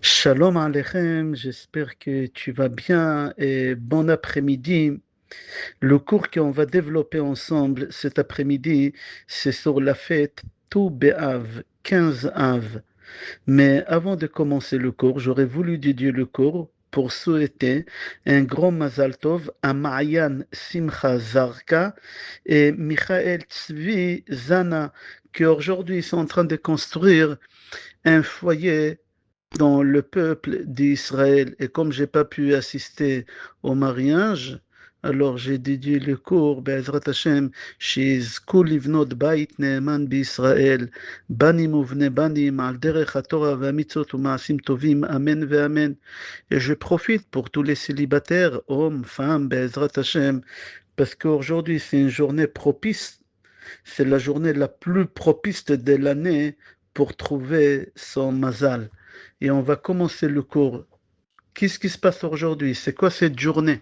Shalom Aleichem, j'espère que tu vas bien et bon après-midi. Le cours qu'on va développer ensemble cet après-midi, c'est sur la fête Tou B'Av, 15 Av. Mais avant de commencer le cours, j'aurais voulu dédier le cours pour souhaiter un grand Mazal Tov à Maayan Simcha Zarka et Michael Tzvi Zana, qui aujourd'hui sont en train de construire un foyer dans le peuple d'Israël. Et comme j'ai pas pu assister au mariage, alors j'ai dédié le cours, Be'ezrat Hashem, שיזכו לבנות בית נאמן בישראל, בנים ובני בנים, על דרך התורה והמצוות ומעשים טובים, אמן ואמן. Et je profite pour tous les célibataires, hommes, femmes, Be'ezrat Hashem, parce qu'aujourd'hui c'est une journée propice, c'est la journée la plus propice de l'année pour trouver son mazal. Et on va commencer le cours. Qu'est-ce qui se passe aujourd'hui? C'est quoi cette journée?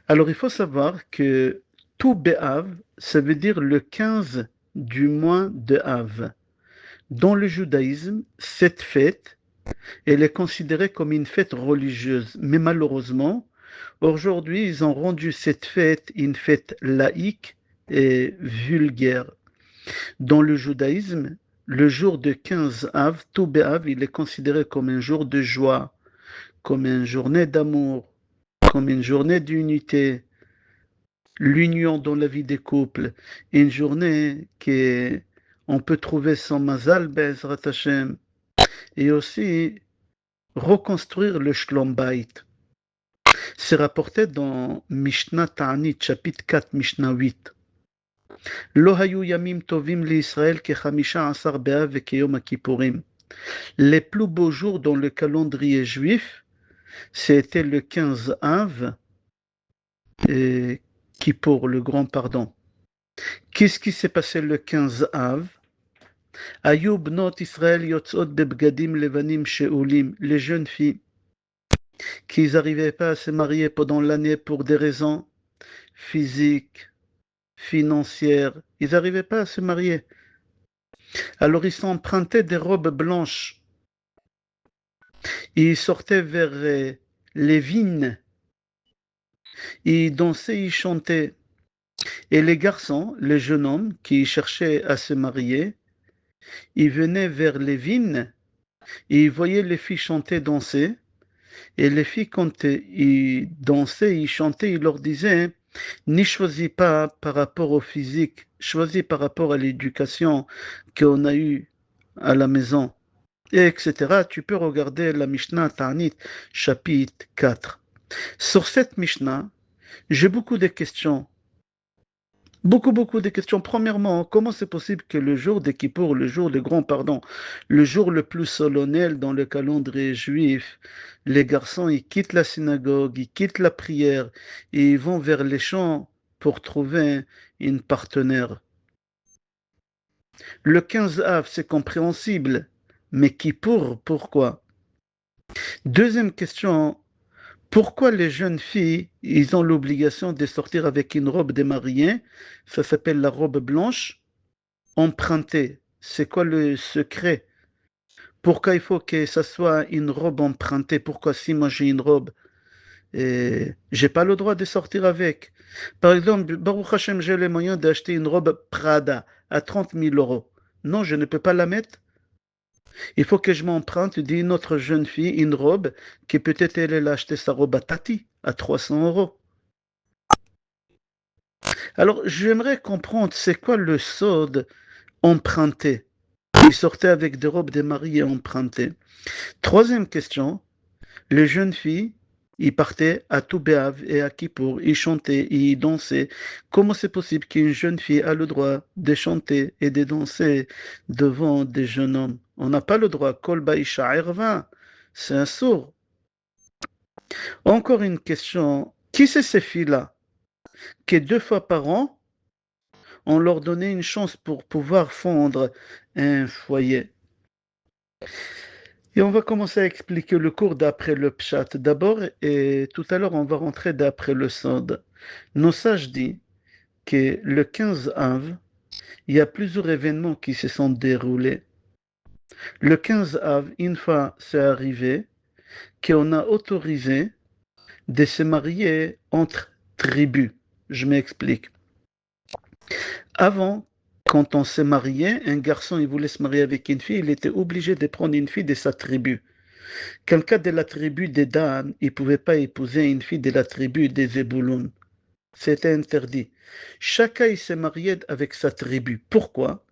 Alors, il faut savoir que tout Béav, ça veut dire le 15 du mois de Av. Dans le judaïsme, cette fête, elle est considérée comme une fête religieuse. Mais malheureusement, aujourd'hui, ils ont rendu cette fête une fête laïque et vulgaire. Dans le judaïsme, le jour de 15 Av, tout Béav, il est considéré comme un jour de joie, comme une journée d'amour, comme une journée d'unité, l'union dans la vie des couples, une journée on peut trouver son mazal Be'ezrat Hashem, et aussi reconstruire le Shlom Bayit. C'est rapporté dans Mishnah Ta'anit, chapitre 4, Mishnah 8. לא היו ימים טובים לישראל כ15 באב וכיום הכיפורים. Les plus beaux jours dans le calendrier juif, c'était le 15 Av, et Kippour, le grand pardon. Qu'est-ce qui s'est passé le 15 Av? היו בנות ישראל יוצאות בבגדים לבנים שאולים, les jeunes filles qui n'arrivaient pas à se marier pendant l'année pour des raisons physiques, financières, ils n'arrivaient pas à se marier. Alors ils s'empruntaient des robes blanches, ils sortaient vers les vignes, ils dansaient, ils chantaient. Et les garçons, les jeunes hommes qui cherchaient à se marier, ils venaient vers les vignes et ils voyaient les filles chanter, danser. Et les filles, quand ils dansaient, ils chantaient, ils leur disaient, n'y choisis pas par rapport au physique, choisis par rapport à l'éducation qu'on a eue à la maison, et etc. Tu peux regarder la Mishnah Ta'anit, chapitre 4. Sur cette Mishnah, j'ai beaucoup de questions. Beaucoup de questions. Premièrement, comment c'est possible que le jour de Kippour, le jour de grand pardon, le jour le plus solennel dans le calendrier juif, les garçons, ils quittent la synagogue, ils quittent la prière et ils vont vers les champs pour trouver une partenaire. Le 15 Av, c'est compréhensible, mais Kippour, pourquoi? Deuxième question, pourquoi les jeunes filles, ils ont l'obligation de sortir avec une robe de mariée, ça s'appelle la robe blanche, empruntée? C'est quoi le secret? Pourquoi il faut que ça soit une robe empruntée? Pourquoi si moi j'ai une robe et j'ai pas le droit de sortir avec? Par exemple, Baruch Hashem, j'ai les moyens d'acheter une robe Prada à 30 000 euros. Non, je ne peux pas la mettre. Il faut que je m'emprunte d'une autre jeune fille une robe qui peut-être elle a acheté sa robe à Tati à 300 euros. Alors, j'aimerais comprendre c'est quoi le sod emprunté. Ils sortaient avec des robes de mariés empruntées. Troisième question, les jeunes filles, ils partaient à Toubéav et à Kippour, ils chantaient et ils dansaient. Comment c'est possible qu'une jeune fille a le droit de chanter et de danser devant des jeunes hommes? On n'a pas le droit. Kol Baïcha Erva, c'est un sourd. Encore une question, qui c'est ces filles-là que 2 fois par an, on leur donnait une chance pour pouvoir fondre un foyer? Et on va commencer à expliquer le cours d'après le Pshat d'abord, et tout à l'heure on va rentrer d'après le Sod. Nos sages disent que le 15 Av, il y a plusieurs événements qui se sont déroulés. Le 15 av, une fois c'est arrivé, qu'on a autorisé de se marier entre tribus. Je m'explique. Avant, quand on s'est marié, un garçon il voulait se marier avec une fille, il était obligé de prendre une fille de sa tribu. Quelqu'un de la tribu des Dan, il ne pouvait pas épouser une fille de la tribu des Zébouloun. C'était interdit. Chacun il s'est marié avec sa tribu. Pourquoi?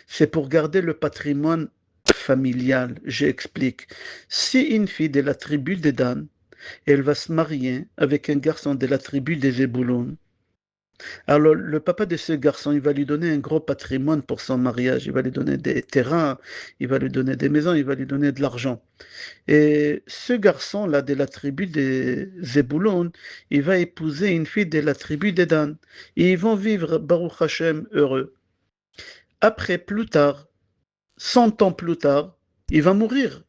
C'est pour garder le patrimoine familial. J'explique. Si une fille de la tribu des Dan, elle va se marier avec un garçon de la tribu des Zébouloun, alors, le papa de ce garçon, il va lui donner un gros patrimoine pour son mariage. Il va lui donner des terrains, il va lui donner des maisons, il va lui donner de l'argent. Et ce garçon-là, de la tribu des Zébouloun, il va épouser une fille de la tribu des Dan. Et ils vont vivre, Baruch Hashem, heureux. Après, plus tard, 100 ans plus tard, il va mourir.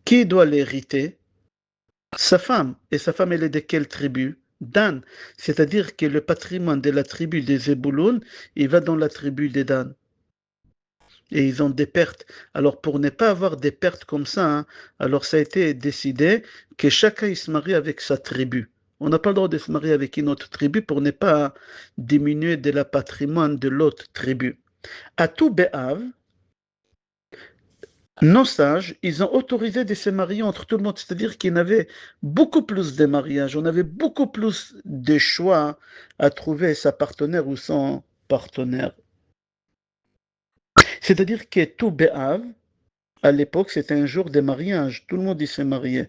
Qui doit l'hériter? Sa femme. Et sa femme, elle est de quelle tribu? Dan. C'est-à-dire que le patrimoine de la tribu des Zébouloun, il va dans la tribu des Dan. Et ils ont des pertes. Alors, pour ne pas avoir des pertes comme ça, hein, alors ça a été décidé que chacun il se marie avec sa tribu. On n'a pas le droit de se marier avec une autre tribu pour ne pas diminuer de la patrimoine de l'autre tribu. À tout Béhav, nos sages, ils ont autorisé de se marier entre tout le monde, c'est-à-dire qu'il y avait beaucoup plus de mariages, on avait beaucoup plus de choix à trouver sa partenaire ou son partenaire. C'est-à-dire que tout Béhav, à l'époque, c'était un jour de mariage, tout le monde y s'est marié.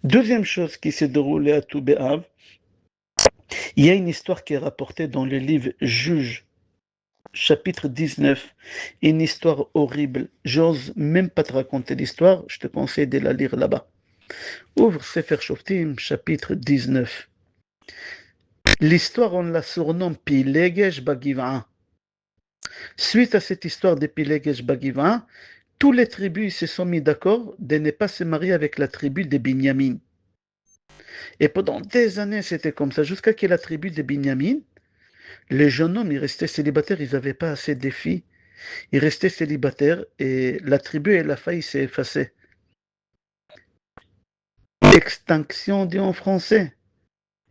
Deuxième chose qui s'est déroulée à tout Béhav, il y a une histoire qui est rapportée dans le livre Juge, chapitre 19, une histoire horrible. J'ose même pas te raconter l'histoire, je te conseille de la lire là-bas. Ouvre Sefer Shoftim, chapitre 19. L'histoire, on la surnomme Pilegesh Bagiva. Suite à cette histoire de Pilegesh Bagiva, tous les tribus se sont mis d'accord de ne pas se marier avec la tribu de Binyamin. Et pendant des années, c'était comme ça, jusqu'à que la tribu de Binyamin, les jeunes hommes, ils restaient célibataires, ils n'avaient pas assez de filles. Ils restaient célibataires et la tribu, elle a failli s'effacer. Extinction, dit en français.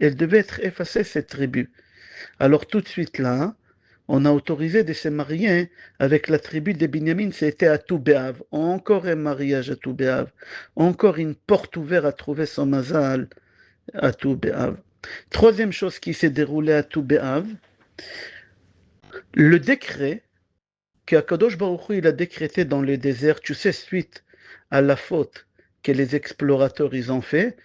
Elle devait être effacée, cette tribu. Alors tout de suite là, on a autorisé de se marier avec la tribu de Binyamin, c'était à Toubéav. Encore un mariage à Toubéav. Encore une porte ouverte à trouver son mazal à Toubéav. Troisième chose qui s'est déroulée à Toubéav, le décret qu'Akadosh Baruch Hu, il a décrété dans le désert, tu sais, suite à la faute que les explorateurs ils ont fait,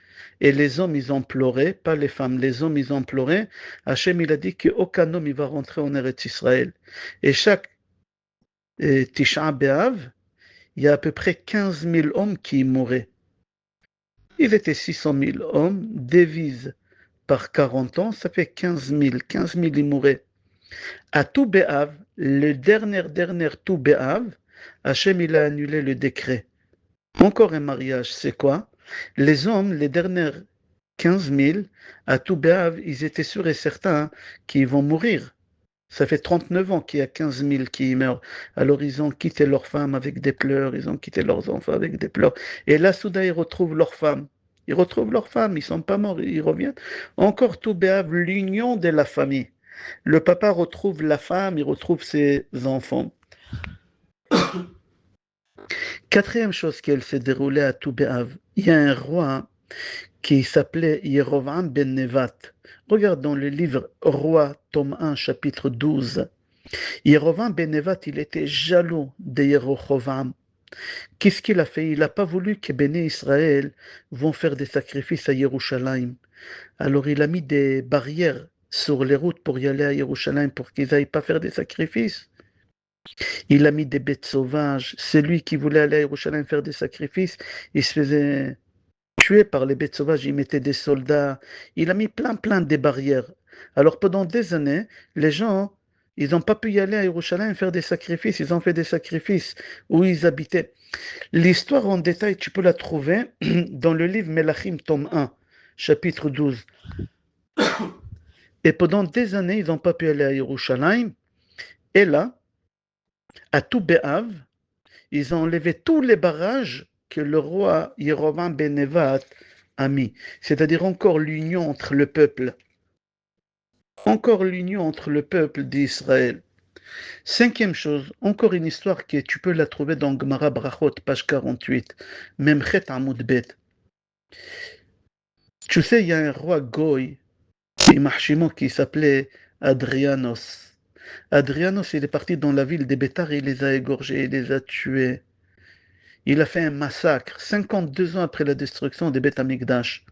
et les hommes ils ont pleuré, pas les femmes, les hommes ils ont pleuré. Hachem il a dit qu'aucun homme il va rentrer en Eretz Israël. Et chaque Tisha B'Av, il y a à peu près 15 000 hommes qui mouraient. Ils étaient 600 000 hommes, divise par 40 ans, ça fait 15 000. 15 000 ils mouraient. À tout Béhav, le dernier tout Béhav, Hachem il a annulé le décret. Encore un mariage, c'est quoi? Les hommes, les dernières 15 000, à tout Béhav, ils étaient sûrs et certains qu'ils vont mourir. Ça fait 39 ans qu'il y a 15 000 qui meurent. Alors ils ont quitté leurs femmes avec des pleurs, ils ont quitté leurs enfants avec des pleurs. Et là, soudain, ils retrouvent leurs femmes. Ils retrouvent leurs femmes, ils ne sont pas morts, ils reviennent. Encore tout Béhav, l'union de la famille. Le papa retrouve la femme, il retrouve ses enfants. Quatrième chose qui s'est déroulée à Toubéav, il y a un roi qui s'appelait Yerovam ben Nevat. Regarde dans le livre Roi, tome 1, chapitre 12. Yerovam ben Nevat, il était jaloux de Yerovam. Qu'est-ce qu'il a fait? Il n'a pas voulu que Béné Israël vont faire des sacrifices à Yerushalayim. Alors il a mis des barrières sur les routes pour y aller à Yerushalayim pour qu'ils n'aillent pas faire des sacrifices. Il a mis des bêtes sauvages. Celui qui voulait aller à Yerushalayim faire des sacrifices, il se faisait tuer par les bêtes sauvages. Il mettait des soldats. Il a mis plein de barrières. Alors pendant des années, les gens, ils n'ont pas pu y aller à Yerushalayim faire des sacrifices. Ils ont fait des sacrifices où ils habitaient. L'histoire en détail, tu peux la trouver dans le livre Melachim, tome 1, chapitre 12. Et pendant des années, ils n'ont pas pu aller à Yerushalayim. Et là, à tout Béhav, ils ont enlevé tous les barrages que le roi Yerovam ben Nevat a mis. C'est-à-dire encore l'union entre le peuple. Encore l'union entre le peuple d'Israël. Cinquième chose, encore une histoire que tu peux la trouver dans Gemara Brachot, page 48, Memchet Amoud Bet. Tu sais, il y a un roi Goy, qui s'appelait Adrianos. Adrianos, il est parti dans la ville des Bétar, il les a égorgés, il les a tués. Il a fait un massacre 52 ans après la destruction des Beth Amikdash.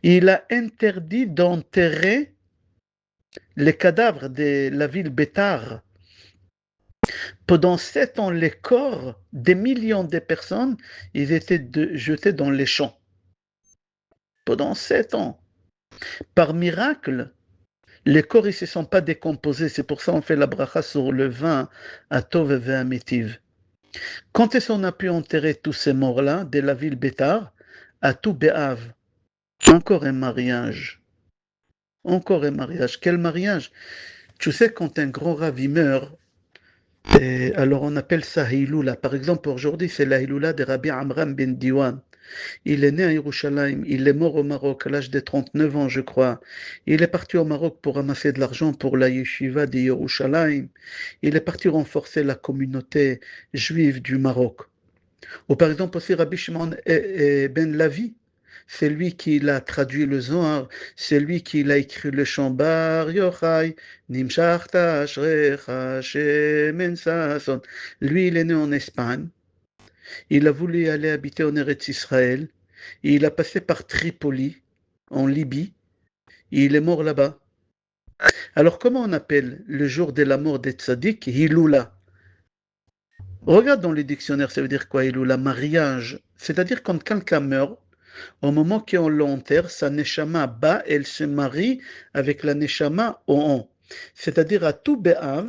Il a interdit d'enterrer les cadavres de la ville Bétar. Pendant 7 ans, les corps des millions de personnes, ils étaient jetés dans les champs. Pendant 7 ans. Par miracle, les corps ne se sont pas décomposés. C'est pour ça qu'on fait la bracha sur le vin à Tov et à Métiv. Quand est-ce qu'on a pu enterrer tous ces morts-là de la ville Bétar? À tout Béav. Encore un mariage. Encore un mariage. Quel mariage? Tu sais, quand un grand ravi meurt, alors on appelle ça Hiloula. Par exemple, aujourd'hui, c'est la Hiloula de Rabbi Amram ben Diwan. Il est né à Yerushalayim, il est mort au Maroc à l'âge de 39 ans, je crois. Il est parti au Maroc pour ramasser de l'argent pour la yeshiva de Yerushalayim. Il est parti renforcer la communauté juive du Maroc. Ou par exemple aussi Rabbi Shimon ben Lavi, c'est lui qui l'a traduit le Zohar, c'est lui qui l'a écrit le chant Bar Yochai, Nimshachta Ashrecha Shemen Sason. Lui, il est né en Espagne. Il a voulu aller habiter en Eretz Israël. Il a passé par Tripoli, en Libye. Et il est mort là-bas. Alors, comment on appelle le jour de la mort des tzaddik? Hiloula. Regarde dans les dictionnaires, ça veut dire quoi, Hiloula? Mariage. C'est-à-dire quand quelqu'un meurt, au moment qu'on l'enterre, sa neshama bas, elle se marie avec la neshama au on. C'est-à-dire à tout Bé'av,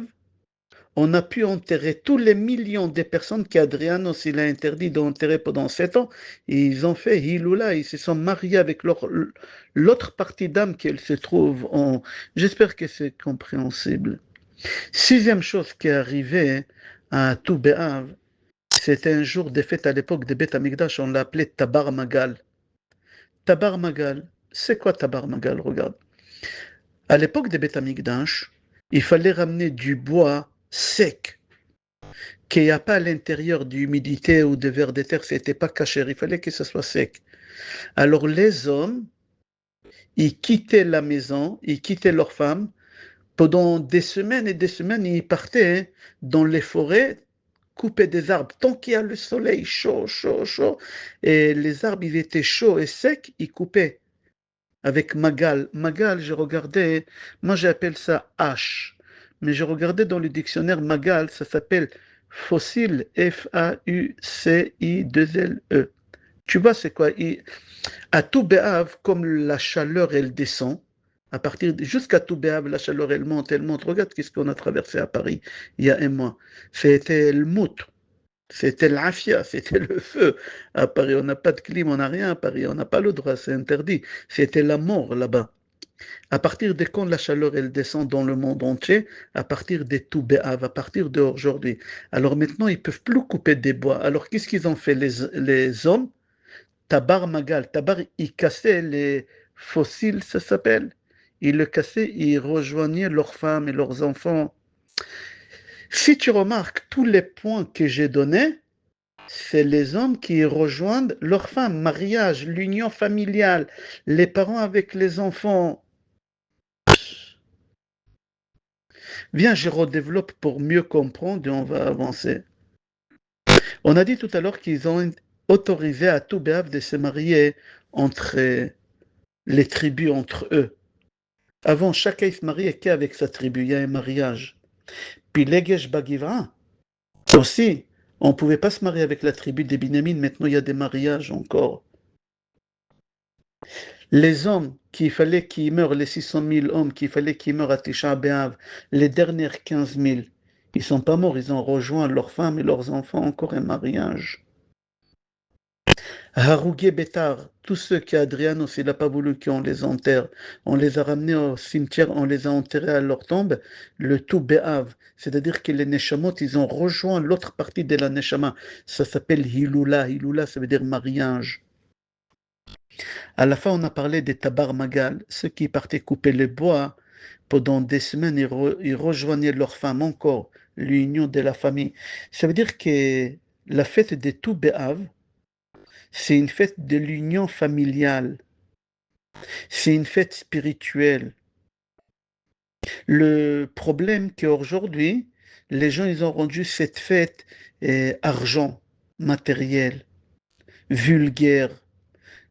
on a pu enterrer tous les millions de personnes qu'Adrianos il a interdit d'enterrer pendant 7 ans. Et ils ont fait Hiloula, ils se sont mariés avec l'autre partie d'âme qu'elle se trouve en... J'espère que c'est compréhensible. Sixième chose qui est arrivée à tout Bé'av, c'était un jour de fête à l'époque de Beth Amikdash, on l'appelait Tabar Magal. Tabar Magal, c'est quoi Tabar Magal? Regarde. À l'époque de Beth Amikdash, il fallait ramener du bois sec, qu'il n'y a pas à l'intérieur d'humidité ou de vers de terre, ce n'était pas caché, il fallait que ce soit sec. Alors les hommes, ils quittaient la maison, ils quittaient leurs femmes, pendant des semaines et des semaines, ils partaient dans les forêts, couper des arbres, tant qu'il y a le soleil chaud, chaud, chaud, et les arbres, ils étaient chauds et secs, ils coupaient avec Magal. Magal, je regardais, moi j'appelle ça hache, mais je regardais dans le dictionnaire Magal, ça s'appelle fossile, F-A-U-C-I-2-L-E. Tu vois, c'est quoi? À tout Béhav, comme la chaleur, elle descend, à partir jusqu'à tout Béhav, la chaleur, elle monte, elle monte. Regarde qu'est-ce qu'on a traversé à Paris il y a un mois. C'était le moutre. C'était l'afia, c'était le feu. À Paris, on n'a pas de clim, on n'a rien à Paris, on n'a pas le droit, c'est interdit. C'était la mort là-bas. À partir de quand la chaleur elle descend dans le monde entier, à partir des tout béhav, à partir d'aujourd'hui. Alors maintenant, ils ne peuvent plus couper des bois. Alors qu'est-ce qu'ils ont fait les hommes? Tabar Magal, Tabar, ils cassaient les fossiles, ça s'appelle. Ils le cassaient, ils rejoignaient leurs femmes et leurs enfants. Si tu remarques, tous les points que j'ai donnés, c'est les hommes qui rejoignent leurs femmes, mariage, l'union familiale, les parents avec les enfants. Viens, je redéveloppe pour mieux comprendre et on va avancer. On a dit tout à l'heure qu'ils ont autorisé à tout béaf de se marier entre les tribus, entre eux. Avant, chacun se mariait qu'avec sa tribu, il y a un mariage. Puis l'Egesh Bagiva, aussi, on ne pouvait pas se marier avec la tribu des Binyamin, maintenant il y a des mariages encore. Les hommes qu'il fallait qu'ils meurent, les 600 000 hommes qu'il fallait qu'ils meurent à Tisha B'Av, les dernières 15 000, ils ne sont pas morts, ils ont rejoint leurs femmes et leurs enfants, encore un mariage. Harougué Bétar, tous ceux qui Adrianos, il n'a pas voulu qu'on les enterre, on les a ramenés au cimetière, on les a enterrés à leur tombe, le tout Béav, c'est-à-dire que les Neshamot, ils ont rejoint l'autre partie de la Neshama, ça s'appelle Hilula, Hilula ça veut dire mariage. À la fin, on a parlé des Tabar Magal, ceux qui partaient couper les bois, pendant des semaines, ils rejoignaient leur femme encore, l'union de la famille. Ça veut dire que la fête des tout Béav, c'est une fête de l'union familiale. C'est une fête spirituelle. Le problème qu'aujourd'hui, les gens, ils ont rendu cette fête argent, matériel, vulgaire,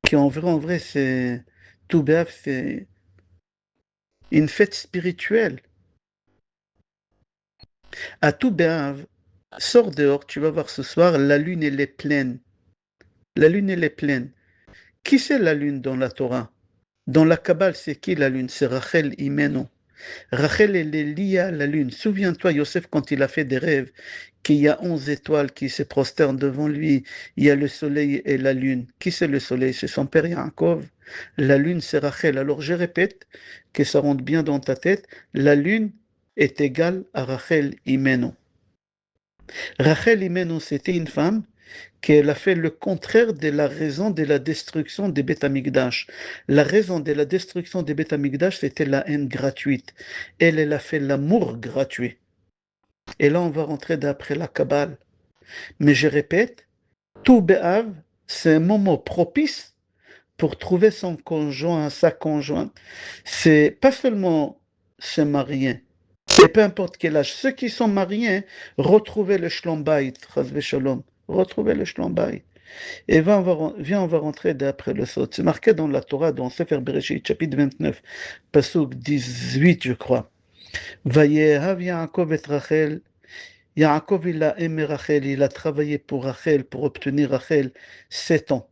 qui en vrai, c'est tout béaf, c'est une fête spirituelle. À tout béaf, sors dehors, tu vas voir ce soir, la lune, elle est pleine. La lune, elle est pleine. Qui c'est la lune dans la Torah? Dans la Kabbale, c'est qui la lune? C'est Rachel Imenu. Rachel, elle est liée à la lune. Souviens-toi, Yosef, quand il a fait des rêves, qu'il y a 11 étoiles qui se prosternent devant lui. Il y a le soleil et la lune. Qui c'est le soleil? C'est son père Yaakov. La lune, c'est Rachel. Alors je répète, que ça rentre bien dans ta tête, la lune est égale à Rachel Imenu. Rachel Imenu, c'était une femme qu'elle a fait le contraire de la raison de la destruction des Beth Amikdash. La raison de la destruction des Beth Amikdash, c'était la haine gratuite. Elle, elle a fait l'amour gratuit. Et là, on va rentrer d'après la Kabbale. Mais je répète, tout Béhav, c'est un moment propice pour trouver son conjoint, sa conjointe. C'est pas seulement se marier, et peu importe quel âge. Ceux qui sont mariés, retrouvez le Shlom Bayit, Shalom. Retrouvez le Shlom Bayit. Et viens, on va rentrer d'après le Sot. C'est marqué dans la Torah, dans Sefer Bereshit, chapitre 29, Pasuk 18, je crois. Vayehav Yaakov et Rachel. Yaakov, il a aimé Rachel, il a travaillé pour Rachel, pour obtenir Rachel, 7 ans.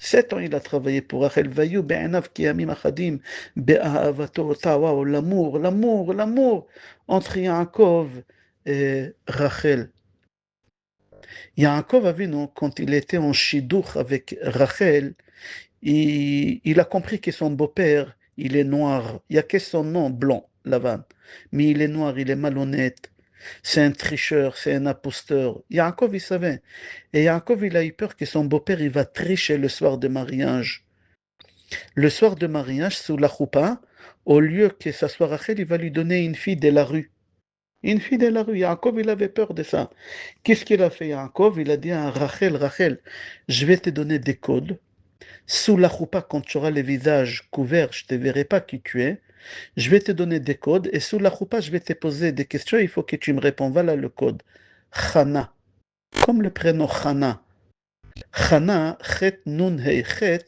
7 ans, il a travaillé pour Rachel. Vayu be'anav ki yamim achadim be'ahavato tawaw. L'amour entre Yaakov et Rachel. Yaakov Avinu, quand il était en shidduch avec Rachel, il a compris que son beau-père, il est noir. Il n'y a que son nom blanc, Lavan. Mais il est noir, il est malhonnête. C'est un tricheur, c'est un imposteur. Yaakov, il savait. Et Yaakov, il a eu peur que son beau-père, il va tricher le soir de mariage. Le soir de mariage, sous la choupa, au lieu que ça soit Rachel, il va lui donner une fille de la rue. Une fille de la rue. Yaakov, il avait peur de ça. Qu'est-ce qu'il a fait, Yaakov? Il a dit à Rachel, Rachel, je vais te donner des codes. Sous la choupa, quand tu auras le visage couvert, je ne te verrai pas qui tu es. Je vais te donner des codes et sous la choupa, je vais te poser des questions. Il faut que tu me réponds. Voilà le code. Chana. Comme le prénom Chana. Chana, Chet Nun Hei Chet,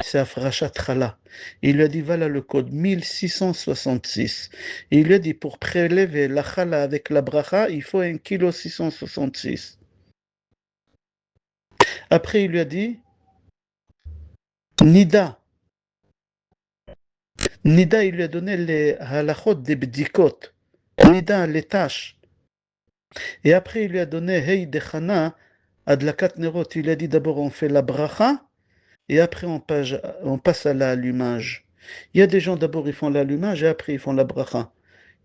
c'est Afrashat Chala. Il lui a dit voilà le code 1666. Il lui a dit pour prélever la Chala avec la bracha, il faut 1,666 kg. Après, il lui a dit Nida. Nida, il lui a donné les halachot des bdikot. Nida, les tâches. Et après, il lui a donné Hey Dechana, Adlakat Nerot. Il lui a dit d'abord on fait la bracha et après on passe à l'allumage. Il y a des gens d'abord ils font l'allumage et après ils font la bracha.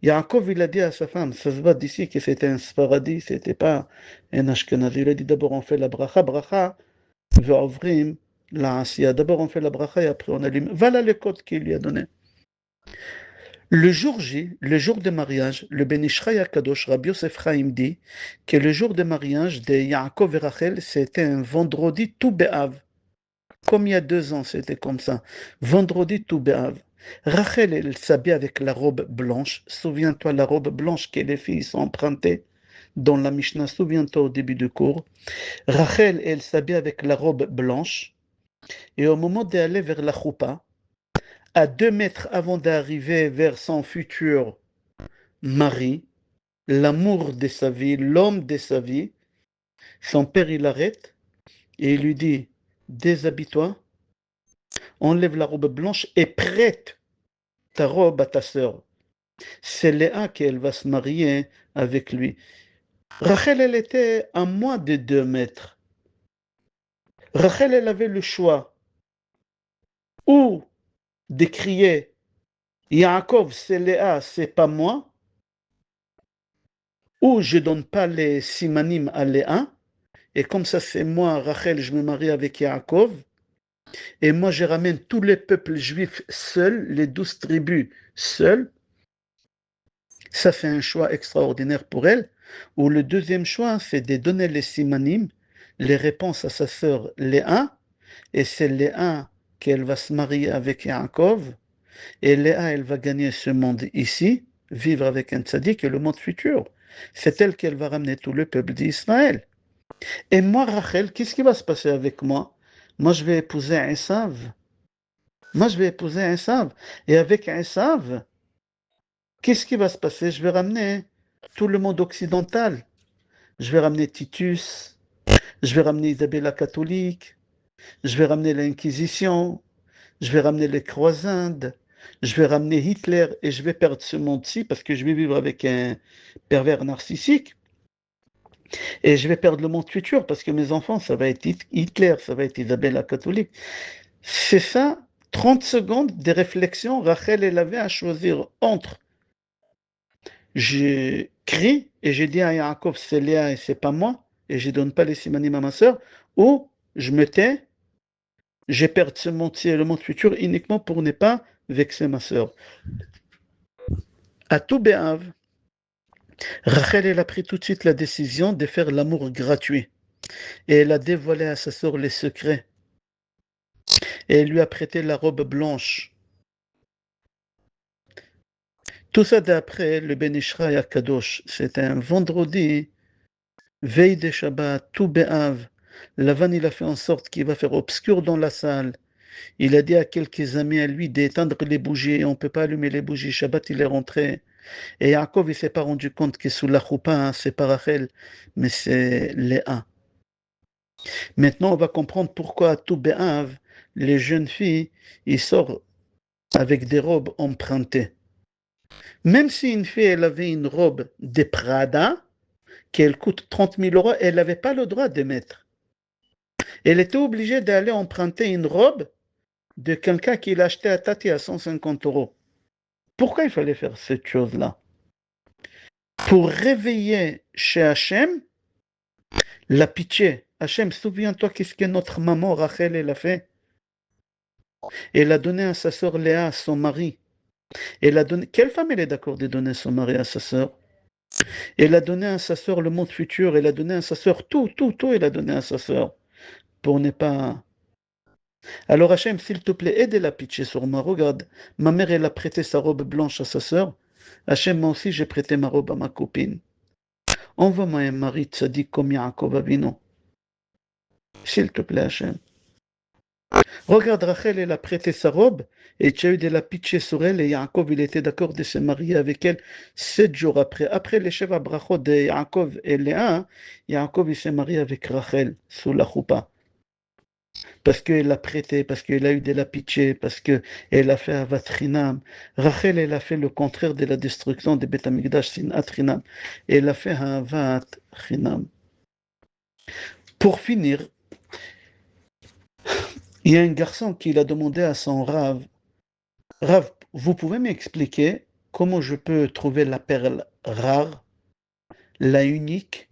Yaakov, il a dit à sa femme, ça se voit d'ici que c'était un Sfaradi, c'était pas un Ashkenazi. Il a dit d'abord on fait la bracha, bracha, ve'ovrim la asiya. D'abord on fait la bracha et après on allume. Voilà le code qu'il lui a donné. Le jour J, le jour de mariage, le Ben Ishraï Kadosh, Rabbi Yosef Chaim dit que le jour de mariage de Yaakov et Rachel, c'était un vendredi tout béav. Comme il y a 2 ans, c'était comme ça. Vendredi tout béav. Rachel, elle s'habille avec la robe blanche. Souviens-toi, la robe blanche que les filles sont empruntées dans la Mishnah. Souviens-toi au début du cours. Rachel, elle s'habille avec la robe blanche. Et au moment d'aller vers la choupa, à 2 mètres avant d'arriver vers son futur mari, l'amour de sa vie, l'homme de sa vie, son père il l'arrête et il lui dit déshabille-toi, enlève la robe blanche et prête ta robe à ta sœur. C'est Léa qu'elle va se marier avec lui. Rachel, elle était à moins de 2 mètres. Rachel, elle avait le choix ou de crier Yaakov, c'est Léa, c'est pas moi, ou je donne pas les simanim à Léa, et comme ça c'est moi, Rachel, je me marie avec Yaakov, et moi je ramène tous les peuples juifs seuls, les 12 tribus seuls. Ça fait un choix extraordinaire pour elle. Ou le deuxième choix, c'est de donner les simanim, les réponses à sa sœur Léa, et c'est Léa qu'elle va se marier avec Yaakov, et Léa, elle va gagner ce monde ici, vivre avec un tzaddik et le monde futur. C'est elle qu'elle va ramener tout le peuple d'Israël. Et moi, Rachel, qu'est-ce qui va se passer avec moi? Moi, je vais épouser Esav. Moi, je vais épouser Esav. Et avec Esav, qu'est-ce qui va se passer? Je vais ramener tout le monde occidental. Je vais ramener Titus, je vais ramener Isabelle la catholique, je vais ramener l'Inquisition, je vais ramener les croisades, je vais ramener Hitler et je vais perdre ce monde-ci parce que je vais vivre avec un pervers narcissique et je vais perdre le monde futur parce que mes enfants, ça va être Hitler, ça va être Isabelle la catholique. C'est ça, 30 secondes de réflexion, Rachel, elle avait à choisir entre je crie et j'ai dit à Yaakov, c'est Léa et c'est pas moi, et je donne pas les simanim à ma sœur, ou je me tais, j'ai perdu ce monde-ci et le monde futur uniquement pour ne pas vexer ma sœur. À tout Béav, Rachel, elle a pris tout de suite la décision de faire l'amour gratuit. Et elle a dévoilé à sa sœur les secrets. Et elle lui a prêté la robe blanche. Tout ça d'après le Ben Ishraï à Kadosh. C'était un vendredi, veille de Shabbat, tout Béav. Lavan, il a fait en sorte qu'il va faire obscur dans la salle. Il a dit à quelques amis à lui d'éteindre les bougies. On ne peut pas allumer les bougies. Shabbat, il est rentré. Et Yaakov, il ne s'est pas rendu compte que sous la choupa, hein, c'est pas Rachel, mais c'est Léa. Maintenant, on va comprendre pourquoi à tout Béav, les jeunes filles, ils sortent avec des robes empruntées. Même si une fille, elle avait une robe de Prada, qu'elle coûte 30 000 euros, elle n'avait pas le droit de mettre. Elle était obligée d'aller emprunter une robe de quelqu'un qui l'a acheté à Tati à 150 euros. Pourquoi il fallait faire cette chose-là? Pour réveiller chez Hachem la pitié. Hachem, souviens-toi qu'est-ce que notre maman Rachel elle a fait. Elle a donné à sa sœur Léa, son mari. Elle a donné... Quelle femme elle est d'accord de donner son mari à sa sœur? Elle a donné à sa sœur le monde futur. Elle a donné à sa sœur tout. Elle a donné à sa sœur. Pour ne pas... Alors Hachem, s'il te plaît, aide la pitié sur moi. Regarde, ma mère, elle a prêté sa robe blanche à sa sœur. Hachem, moi aussi, j'ai prêté ma robe à ma copine. Envoie-moi un mari tzaddik comme Yaakov Avinu. S'il te plaît, Hachem. Regarde, Rachel, elle a prêté sa robe et tu as eu de la pitié sur elle et Yaakov, il était d'accord de se marier avec elle 7 jours après. Après les Sheva Brachot de Yaakov et Léa, Yaakov, il s'est marié avec Rachel sous la choupa. Parce qu'elle a prêté, parce qu'elle a eu de la pitié, parce qu'elle a fait Avat Chinam. Rachel, elle a fait le contraire de la destruction de Beth Amikdash, Sinat Chinam. Elle a fait Avat Chinam. Pour finir, il y a un garçon qui a demandé à son Rav, Rav, vous pouvez m'expliquer comment je peux trouver la perle rare, la unique,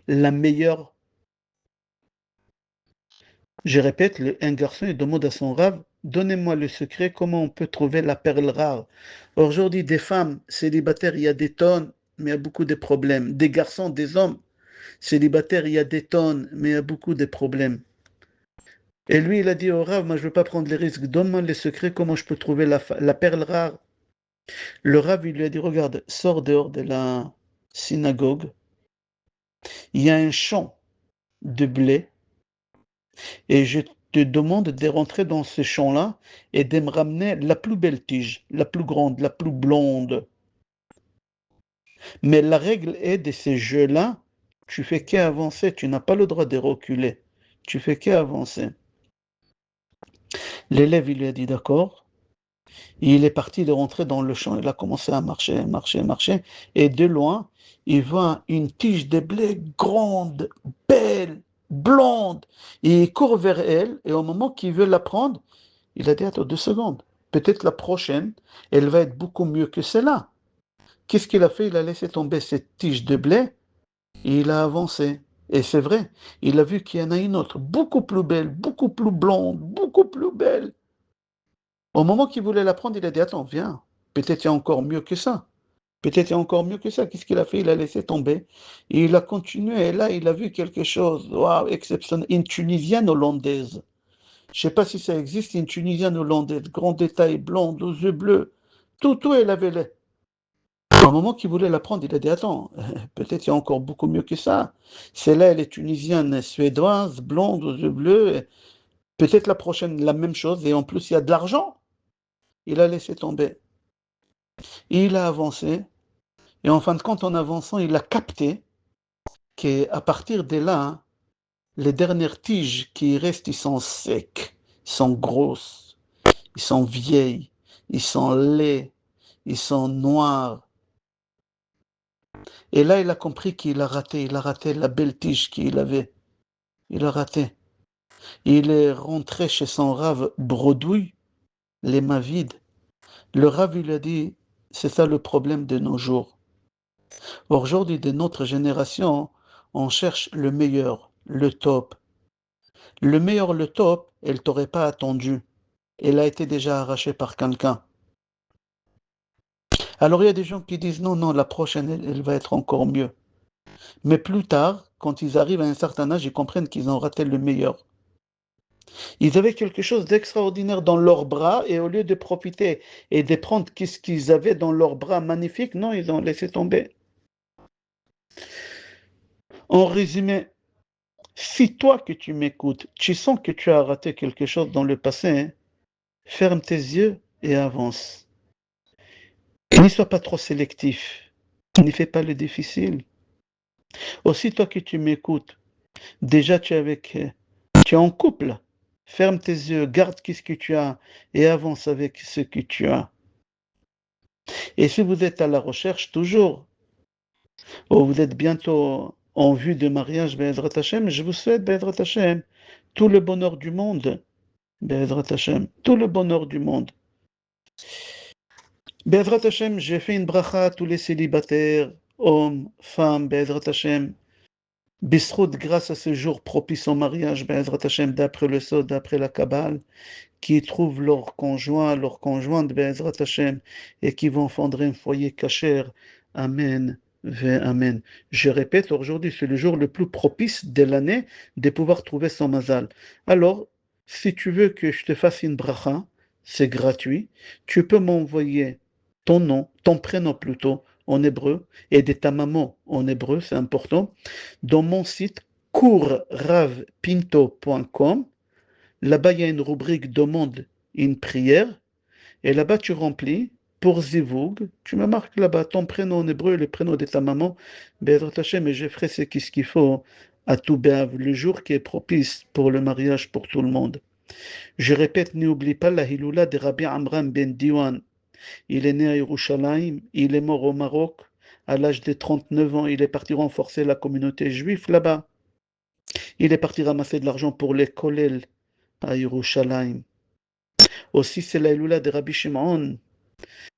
la meilleure? Je répète, un garçon il demande à son Rav, donnez-moi le secret, comment on peut trouver la perle rare. Aujourd'hui, des femmes célibataires, il y a des tonnes, mais il y a beaucoup de problèmes. Des garçons, des hommes célibataires, il y a des tonnes, mais il y a beaucoup de problèmes. Et lui, il a dit au Rav, moi je ne veux pas prendre les risques, donne-moi les secrets, comment je peux trouver la perle rare. Le Rav, il lui a dit, regarde, sors dehors de la synagogue, il y a un champ de blé, et je te demande de rentrer dans ce champ-là et de me ramener la plus belle tige, la plus grande, la plus blonde. Mais la règle est de ces jeux-là, tu fais qu'avancer, tu n'as pas le droit de reculer. Tu fais qu'avancer. L'élève, il lui a dit d'accord. Il est parti, il est rentré dans le champ, il a commencé à marcher. Et de loin, il voit une tige de blé grande, belle, blonde. Et il court vers elle, et au moment qu'il veut la prendre, il a dit, attends 2 secondes. Peut-être la prochaine, elle va être beaucoup mieux que celle-là. Qu'est-ce qu'il a fait? Il a laissé tomber cette tige de blé et il a avancé. Et c'est vrai, il a vu qu'il y en a une autre, beaucoup plus belle, beaucoup plus blonde, beaucoup plus belle. Au moment qu'il voulait la prendre, il a dit, attends, viens, peut-être il y a encore mieux que ça. Peut-être il y a encore mieux que ça. Qu'est-ce qu'il a fait? Il a laissé tomber. Et il a continué. Et là, il a vu quelque chose. Waouh, exceptionnel. Une Tunisienne hollandaise. Je ne sais pas si ça existe, une Tunisienne hollandaise. Grand détail, blonde, aux yeux bleus. Tout, elle avait l'air. Au moment qu'il voulait la prendre, il a dit, attends, peut-être il y a encore beaucoup mieux que ça. Celle-là, elle est tunisienne, suédoise, blonde, aux yeux bleus. Peut-être la prochaine, la même chose. Et en plus, il y a de l'argent. Il a laissé tomber. Et il a avancé. Et en fin de compte, en avançant, il a capté qu'à partir de là, hein, les dernières tiges qui restent, ils sont secs, ils sont grosses, ils sont vieilles, ils sont laids, ils sont noirs. Et là, il a compris qu'il a raté, il a raté la belle tige qu'il avait. Il a raté. Il est rentré chez son rave bredouille, les mains vides. Le rave, il a dit, c'est ça le problème de nos jours. Aujourd'hui, de notre génération, on cherche le meilleur, le top. Le meilleur, le top, elle t'aurait pas attendu. Elle a été déjà arrachée par quelqu'un. Alors il y a des gens qui disent non, non, la prochaine, elle va être encore mieux. Mais plus tard, quand ils arrivent à un certain âge, ils comprennent qu'ils ont raté le meilleur. Ils avaient quelque chose d'extraordinaire dans leurs bras et au lieu de profiter et de prendre ce qu'ils avaient dans leurs bras magnifiques, non, ils ont laissé tomber. En résumé, si toi que tu m'écoutes, tu sens que tu as raté quelque chose dans le passé, hein, ferme tes yeux et avance. N'y sois pas trop sélectif. N'y fais pas le difficile. Aussi, toi que tu m'écoutes, déjà tu es en couple. Ferme tes yeux, garde ce que tu as et avance avec ce que tu as. Et si vous êtes à la recherche toujours, ou vous êtes bientôt en vue de mariage, Be'ezrat Hashem, je vous souhaite, Be'ezrat Hashem, tout le bonheur du monde. Be'ezrat Hashem, tout le bonheur du monde. Be'ezrat Hashem, j'ai fait une bracha à tous les célibataires, hommes, femmes, Be'ezrat Hashem. Bisrout, grâce à ce jour propice au mariage, Be'ezrat Hashem, d'après le Sod, d'après la Kabbale, qui trouvent leur conjoint, leur conjointe, Be'ezrat Hashem, et qui vont fondre un foyer kasher. Amen. Amen. Je répète, aujourd'hui, c'est le jour le plus propice de l'année de pouvoir trouver son mazal. Alors, si tu veux que je te fasse une bracha, c'est gratuit. Tu peux m'envoyer ton nom, ton prénom plutôt, en hébreu, et de ta maman en hébreu, c'est important, dans mon site courravpinto.com. Là-bas, il y a une rubrique demande une prière. Et là-bas, tu remplis pour Zivug. Tu me marques là-bas ton prénom en hébreu et le prénom de ta maman. Bezrat Hashem, et je ferai ce qu'il faut à tout Béav, le jour qui est propice pour le mariage pour tout le monde. Je répète, n'oublie pas la Hiloula de Rabbi Amram ben Diwan. Il est né à Yerushalayim, il est mort au Maroc. À l'âge de 39 ans, il est parti renforcer la communauté juive là-bas. Il est parti ramasser de l'argent pour les kollel à Yerushalayim. Aussi, c'est la Hiloula de Rabbi Shimon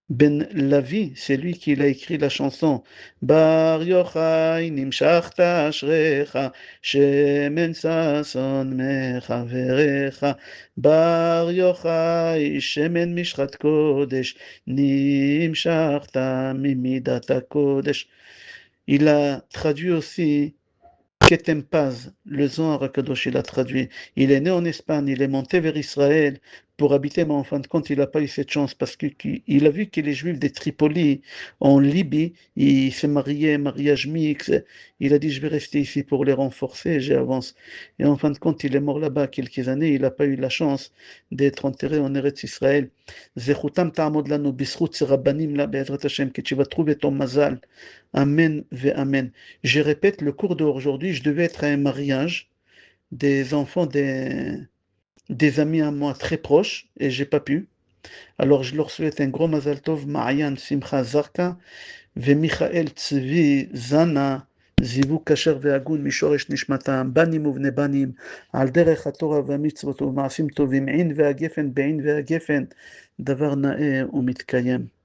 Ben Lavi, c'est lui qui a écrit la chanson Bar Yochai nimshachta ashrecha shemen sason mechaverecha Bar Yochai shemen mishchat kodesh nimshachta mimidat kodesh. Il a traduit aussi Ketem Paz, le Zohar HaKadosh, il a traduit. Il est né en Espagne, il est monté vers Israël pour habiter, mais en fin de compte, il n'a pas eu cette chance parce qu'il a vu que les Juifs de Tripoli, en Libye, il s'est marié, mariage mixte. Il a dit, je vais rester ici pour les renforcer, j'avance. Et en fin de compte, il est mort là-bas quelques années, il n'a pas eu la chance d'être enterré en Eretz Israël. Zechutam ta'amod lanu bisrut rabbanim la be'ezrat Hashem, que tu vas trouver ton mazal. Amen ve amen. Je répète, le cours d'aujourd'hui, je devais être à un mariage des enfants des amis à moi très proches et j'ai pas pu. Alors je leur souhaite un gros Mazal Tov, Ma'ayan Simcha Zarka, ve Michael Tzvi Zana, זיווג כשר והגון משורש נשמתם, בנים ובני בנים, על דרך התורה והמצוות ובמעשים טובים, עין והגפן בעין והגפן, דבר נאה ומתקיים.